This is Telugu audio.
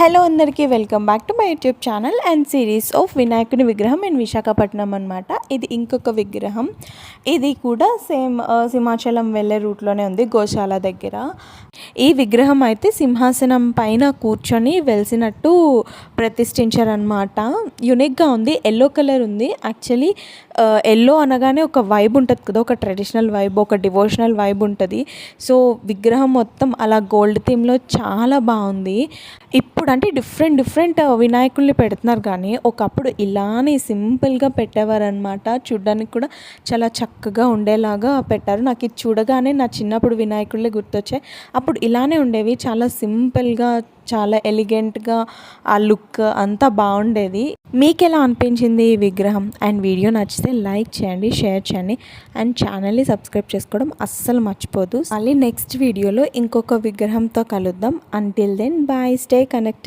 హలో అందరికీ welcome back to my YouTube channel and series of వినాయకుని విగ్రహం ఇన్ విశాఖపట్నం అనమాట. ఇది ఇంకొక విగ్రహం. ఇది కూడా సేమ్ సింహాచలం వెళ్ళే రూట్లోనే ఉంది, గోశాల దగ్గర. ఈ విగ్రహం అయితే సింహాసనం పైన కూర్చొని వెలిసినట్టు ప్రతిష్ఠించారనమాట. యూనిక్గా ఉంది, ఎల్లో కలర్ ఉంది. యాక్చువల్లీ ఎల్లో అనగానే ఒక వైబ్ ఉంటుంది కదా, ఒక ట్రెడిషనల్ వైబ్, ఒక డివోషనల్ వైబ్ ఉంటుంది. సో విగ్రహం మొత్తం అలా గోల్డ్ థీమ్లో చాలా బాగుంది. ఇప్పుడు అంటే డిఫరెంట్ వినాయకుల్ని పెడుతున్నారు, కానీ ఒకప్పుడు ఇలానే సింపుల్గా పెట్టేవారు అనమాట. చూడ్డానికి కూడా చాలా చక్కగా ఉండేలాగా పెట్టారు. నాకు ఇది చూడగానే నా చిన్నప్పుడు వినాయకుళ్ళే గుర్తొచ్చాయి. అప్పుడు ఇలానే ఉండేవి, చాలా సింపుల్గా, చాలా ఎలిగెంట్గా. ఆ లుక్ అంతా బాగుండేది. మీకు ఎలా అనిపించింది ఈ విగ్రహం? అండ్ వీడియో నచ్చితే లైక్ చేయండి, షేర్ చేయండి అండ్ ఛానల్ని సబ్స్క్రైబ్ చేసుకోవడం అస్సలు మర్చిపోదు. మళ్ళీ నెక్స్ట్ వీడియోలో ఇంకొక విగ్రహంతో కలుద్దాం. Until then bye, stay connected.